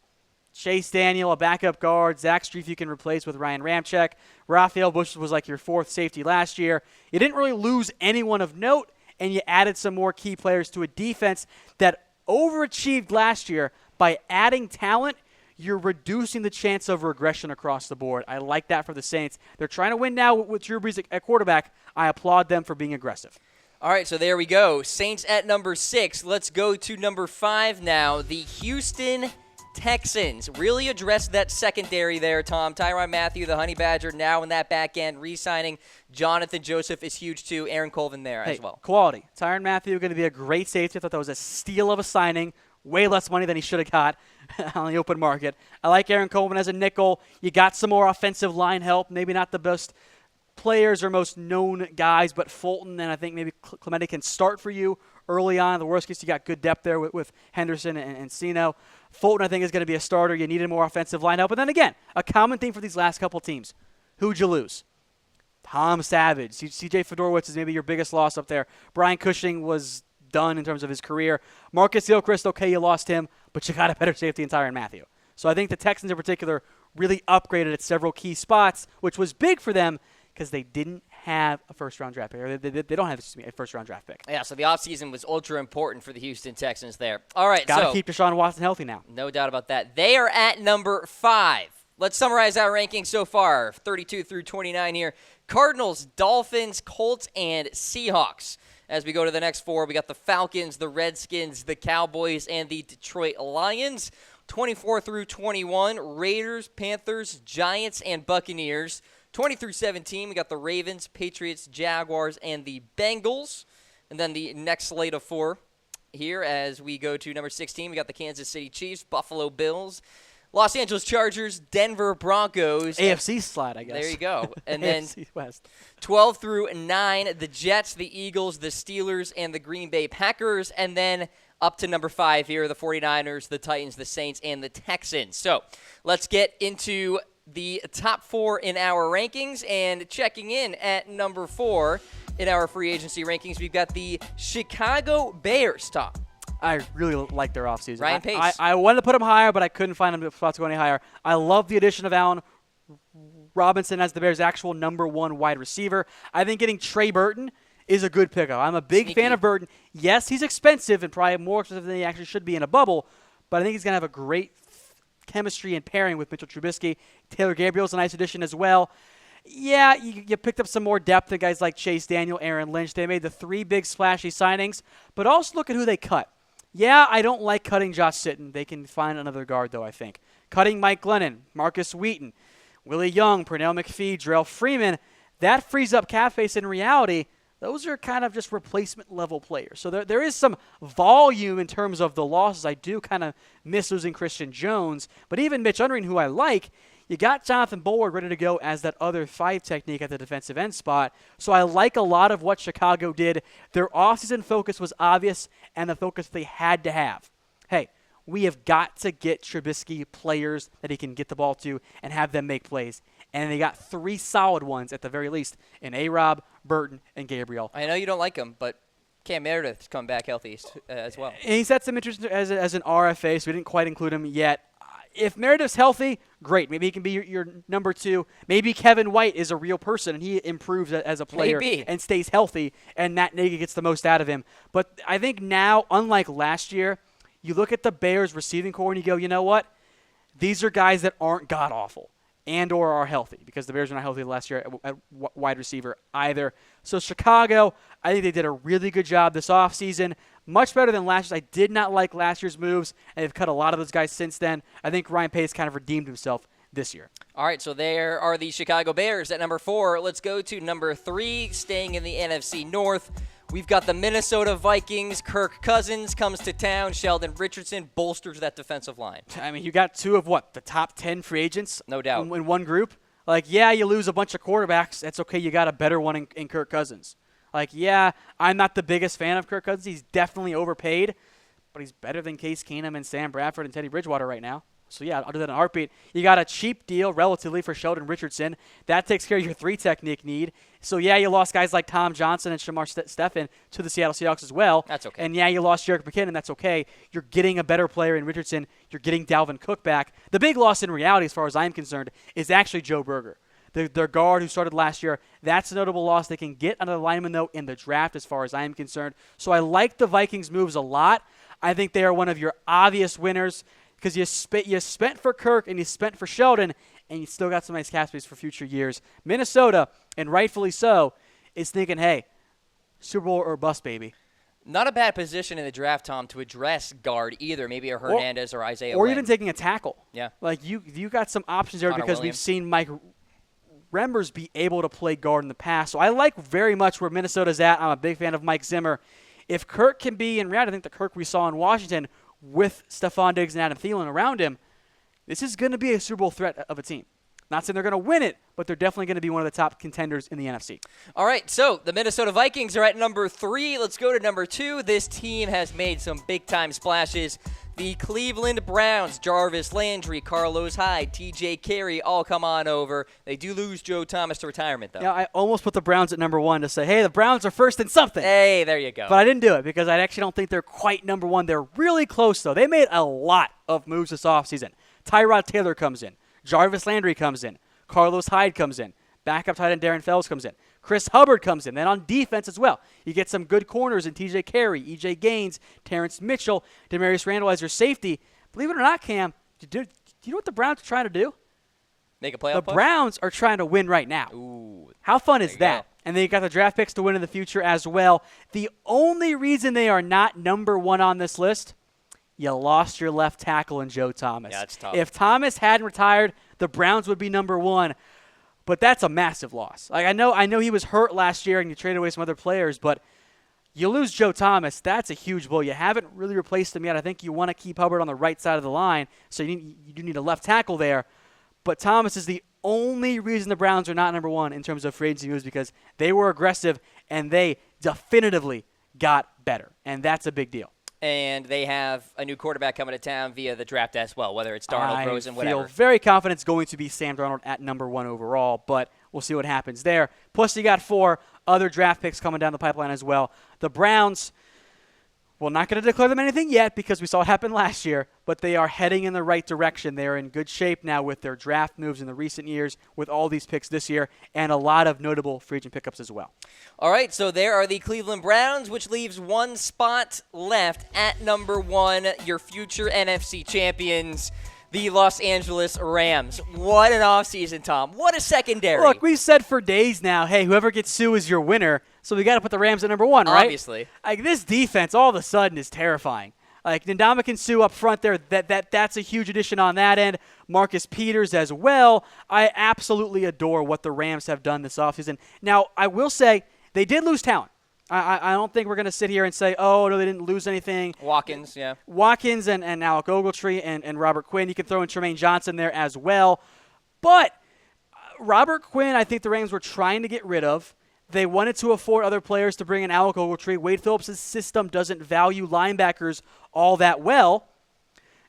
Chase Daniel, a backup guard. Zach Strief you can replace with Ryan Ramczyk. Raphael Bush was like your fourth safety last year. You didn't really lose anyone of note, and you added some more key players to a defense that overachieved last year. By adding talent, you're reducing the chance of regression across the board. I like that for the Saints. They're trying to win now with Drew Brees at quarterback. I applaud them for being aggressive. All right, so there we go. Saints at number 6. Let's go to number 5 now. The Houston Texans really addressed that secondary there, Tom. Tyrann Mathieu, the Honey Badger, now in that back end. Re-signing Jonathan Joseph is huge, too. Aaron Colvin there as well. Quality. Tyrann Mathieu going to be a great safety. I thought that was a steal of a signing. Way less money than he should have got on the open market. I like Aaron Coleman as a nickel. You got some more offensive line help. Maybe not the best players or most known guys, but Fulton and I think maybe Clemente can start for you early on. The worst case, you got good depth there with Henderson and Sino. Fulton, I think, is going to be a starter. You needed more offensive line help. And then again, a common theme for these last couple teams. Who'd you lose? Tom Savage. C.J. Fedorowicz is maybe your biggest loss up there. Brian Cushing was done in terms of his career. Marcus Gilchrist, okay, you lost him, but you got a better safety in Tyrann Mathieu. So I think the Texans in particular really upgraded at several key spots, which was big for them because they didn't have a first-round draft pick. Or they don't have a first-round draft pick. Yeah, so the offseason was ultra important for the Houston Texans there. All right, got to keep Deshaun Watson healthy now. No doubt about that. They are at number 5. Let's summarize our rankings so far, 32 through 29 here. Cardinals, Dolphins, Colts, and Seahawks. As we go to the next 4, we got the Falcons, the Redskins, the Cowboys, and the Detroit Lions. 24 through 21, Raiders, Panthers, Giants, and Buccaneers. 20 through 17, we got the Ravens, Patriots, Jaguars, and the Bengals. And then the next slate of 4 here as we go to number 16, we got the Kansas City Chiefs, Buffalo Bills, Los Angeles Chargers, Denver Broncos. AFC slide, I guess. There you go. And then West. 12 through 9, the Jets, the Eagles, the Steelers, and the Green Bay Packers. And then up to number 5 here, the 49ers, the Titans, the Saints, and the Texans. So let's get into the top 4 in our rankings. And checking in at number 4 in our free agency rankings, we've got the Chicago Bears, Tom. I really like their offseason. Ryan Pace. I wanted to put them higher, but I couldn't find them spots to go any higher. I love the addition of Allen Robinson as the Bears' actual number 1 wide receiver. I think getting Trey Burton is a good pickup. I'm a big fan of Burton. Yes, he's expensive and probably more expensive than he actually should be in a bubble, but I think he's going to have a great chemistry and pairing with Mitchell Trubisky. Taylor Gabriel's a nice addition as well. Yeah, you picked up some more depth in guys like Chase Daniel, Aaron Lynch. They made the 3 big splashy signings, but also look at who they cut. Yeah, I don't like cutting Josh Sitton. They can find another guard, though, I think. Cutting Mike Glennon, Marcus Wheaton, Willie Young, Pernell McPhee, Drell Freeman, that frees up cap space in reality. Those are kind of just replacement-level players. So there is some volume in terms of the losses. I do kind of miss losing Christian Jones. But even Mitch Unrein, who I like, you got Jonathan Bullard ready to go as that other 5 technique at the defensive end spot. So I like a lot of what Chicago did. Their offseason focus was obvious, and the focus they had to have. Hey, we have got to get Trubisky players that he can get the ball to and have them make plays. And they got 3 solid ones at the very least in A-Rob, Burton, and Gabriel. I know you don't like him, but Cam Meredith's come back healthy as well. And he's had some interest as an RFA, so we didn't quite include him yet. if Meredith's healthy, great. Maybe he can be your number 2. Maybe Kevin White is a real person and he improves as a player and stays healthy, and Matt Nagy gets the most out of him. But I think now, unlike last year, you look at the Bears receiving core and you go, you know what? These are guys that aren't god-awful and or are healthy, because the Bears were not healthy last year at wide receiver either. So Chicago, I think they did a really good job this offseason. Much better than last year. I did not like last year's moves, and they've cut a lot of those guys since then. I think Ryan Pace kind of redeemed himself this year. All right, so there are the Chicago Bears at number 4. Let's go to number 3, staying in the NFC North. We've got the Minnesota Vikings. Kirk Cousins comes to town. Sheldon Richardson bolsters that defensive line. I mean, you got 2 of the top 10 free agents? No doubt. In one group? Like, yeah, you lose a bunch of quarterbacks. That's okay. You got a better one in Kirk Cousins. Like, yeah, I'm not the biggest fan of Kirk Cousins. He's definitely overpaid, but he's better than Case Keenum and Sam Bradford and Teddy Bridgewater right now. So, yeah, I'll do that in a heartbeat. You got a cheap deal, relatively, for Sheldon Richardson. That takes care of your 3 technique need. So, yeah, you lost guys like Tom Johnson and Shamar Stephen to the Seattle Seahawks as well. That's okay. And, yeah, you lost Jerick McKinnon. That's okay. You're getting a better player in Richardson. You're getting Dalvin Cook back. The big loss in reality, as far as I'm concerned, is actually Joe Berger. Their guard who started last year, that's a notable loss. They can get another lineman, though, in the draft as far as I'm concerned. So I like the Vikings' moves a lot. I think they are one of your obvious winners because you spent for Kirk and you spent for Sheldon, and you still got some nice cap space for future years. Minnesota, and rightfully so, is thinking, hey, Super Bowl or bust, baby. Not a bad position in the draft, Tom, to address guard either. Maybe a Hernandez or Isaiah Or Wynn. even taking a tackle. Yeah. Like, you got some options there Connor because Williams. we've seen Mike Rembers be able to play guard in the past. So I like very much where Minnesota's at. I'm a big fan of Mike Zimmer. If Kirk can be in reality, I think the Kirk we saw in Washington with Stephon Diggs and Adam Thielen around him, this is going to be a Super Bowl threat of a team. Not saying they're going to win it, but they're definitely going to be one of the top contenders in the NFC. All right, so the Minnesota Vikings are at number 3. Let's go to number 2. This team has made some big-time splashes. The Cleveland Browns, Jarvis Landry, Carlos Hyde, T.J. Carey, all come on over. They do lose Joe Thomas to retirement, though. Yeah, I almost put the Browns at number 1 to say, hey, the Browns are first in something. Hey, there you go. But I didn't do it because I actually don't think they're quite number 1. They're really close, though. They made a lot of moves this offseason. Tyrod Taylor comes in. Jarvis Landry comes in. Carlos Hyde comes in. Backup tight end Darren Fells comes in. Chris Hubbard comes in. Then on defense as well, you get some good corners in T.J. Carey, E.J. Gaines, Terrence Mitchell, Demarius Randall as your safety. Believe it or not, Cam, do you know what the Browns are trying to do? Make a playoff The push? Browns are trying to win right now. Ooh. How fun is that? Go. And then you got the draft picks to win in the future as well. The only reason they are not number 1 on this list, you lost your left tackle in Joe Thomas. Yeah, that's tough. If Thomas hadn't retired, the Browns would be number 1. But that's a massive loss. Like I know he was hurt last year and you traded away some other players, but you lose Joe Thomas, that's a huge blow. You haven't really replaced him yet. I think you want to keep Hubbard on the right side of the line, so you do need a left tackle there. But Thomas is the only reason the Browns are not number 1 in terms of free agency moves because they were aggressive and they definitively got better, and that's a big deal. And they have a new quarterback coming to town via the draft as well, whether it's Darnold, Rosen, whatever. I feel very confident it's going to be Sam Darnold at number 1 overall, but we'll see what happens there. Plus, you got 4 other draft picks coming down the pipeline as well. The Browns, we're not going to declare them anything yet because we saw it happen last year, but they are heading in the right direction. They're in good shape now with their draft moves in the recent years, with all these picks this year, and a lot of notable free agent pickups as well. All right, so there are the Cleveland Browns, which leaves 1 spot left at number 1, your future NFC champions, the Los Angeles Rams. What an offseason, Tom. What a secondary. Look, we've said for days now, hey, whoever gets Sue is your winner, so we got to put the Rams at number 1, right? Obviously. Like, this defense all of a sudden is terrifying. Like, Ndamukong Suh up front there, that's a huge addition on that end. Marcus Peters as well. I absolutely adore what the Rams have done this offseason. Now, I will say, they did lose talent. I don't think we're going to sit here and say, oh, no, they didn't lose anything. Watkins, yeah. Watkins and Alec Ogletree and Robert Quinn. You can throw in Tremaine Johnson there as well. But Robert Quinn, I think the Rams were trying to get rid of. They wanted to afford other players to bring in Alec Ogletree. Wade Phillips' system doesn't value linebackers all that well,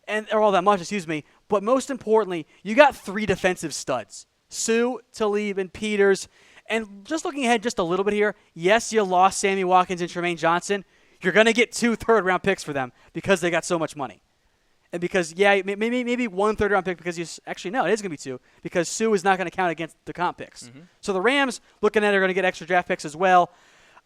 or all that much, excuse me. But most importantly, you got 3 defensive studs. Suh, Talib, and Peters. And just looking ahead just a little bit here, yes, you lost Sammy Watkins and Tremaine Johnson. You're going to get 2 third-round picks for them because they got so much money. And because, maybe 1 third-round pick because he's – actually, no, it is going to be 2 because Sue is not going to count against the comp picks. So the Rams, looking at it, are going to get extra draft picks as well.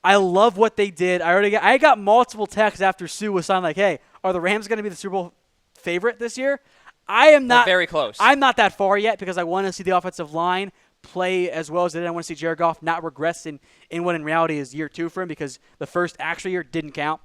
I love what they did. I got multiple texts after Sue was signed like, hey, are the Rams going to be the Super Bowl favorite this year? I am not. They're very close. I'm not that far yet because I want to see the offensive line play as well as they did. I want to see Jared Goff not regress in what in reality is year 2 for him because the first actual year didn't count.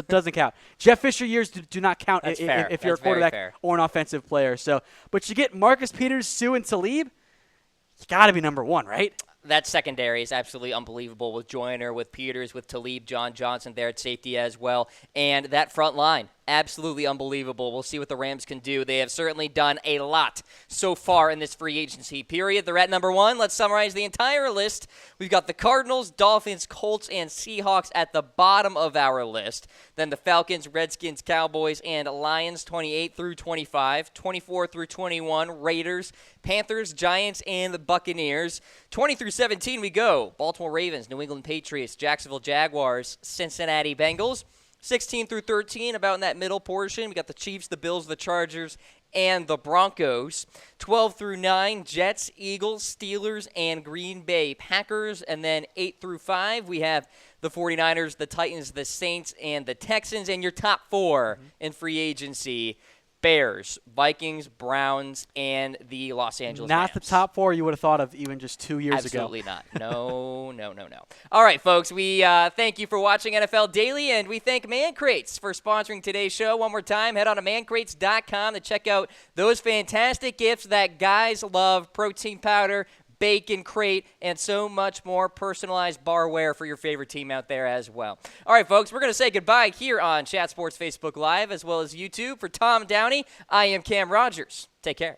Doesn't count. Jeff Fisher years do not count if you're a quarterback or an offensive player. So, but you get Marcus Peters, Sue, and Talib, you got to be number 1, right? That secondary is absolutely unbelievable with Joyner, with Peters, with Talib, John Johnson there at safety as well. And that front line, absolutely unbelievable. We'll see what the Rams can do. They have certainly done a lot so far in this free agency period. They're at number 1. Let's summarize the entire list. We've got the Cardinals, Dolphins, Colts, and Seahawks at the bottom of our list. Then the Falcons, Redskins, Cowboys, and Lions, 28 through 25. 24 through 21, Raiders, Panthers, Giants, and the Buccaneers. 20 through 17 we go. Baltimore Ravens, New England Patriots, Jacksonville Jaguars, Cincinnati Bengals. 16 through 13, about in that middle portion. We got the Chiefs, the Bills, the Chargers, and the Broncos. 12 through 9, Jets, Eagles, Steelers, and Green Bay Packers. And then 8 through 5, we have the 49ers, the Titans, the Saints, and the Texans. And your top 4 in free agency, Bears, Vikings, Browns, and the Los Angeles Rams. Not the top 4 you would have thought of even just 2 years ago. Absolutely not. No. All right, folks, we thank you for watching NFL Daily, and we thank Man Crates for sponsoring today's show. One more time, head on to mancrates.com to check out those fantastic gifts that guys love: protein powder, bacon crate, and so much more personalized barware for your favorite team out there as well. All right, folks, we're going to say goodbye here on Chat Sports Facebook Live as well as YouTube. For Tom Downey, I am Cam Rogers. Take care.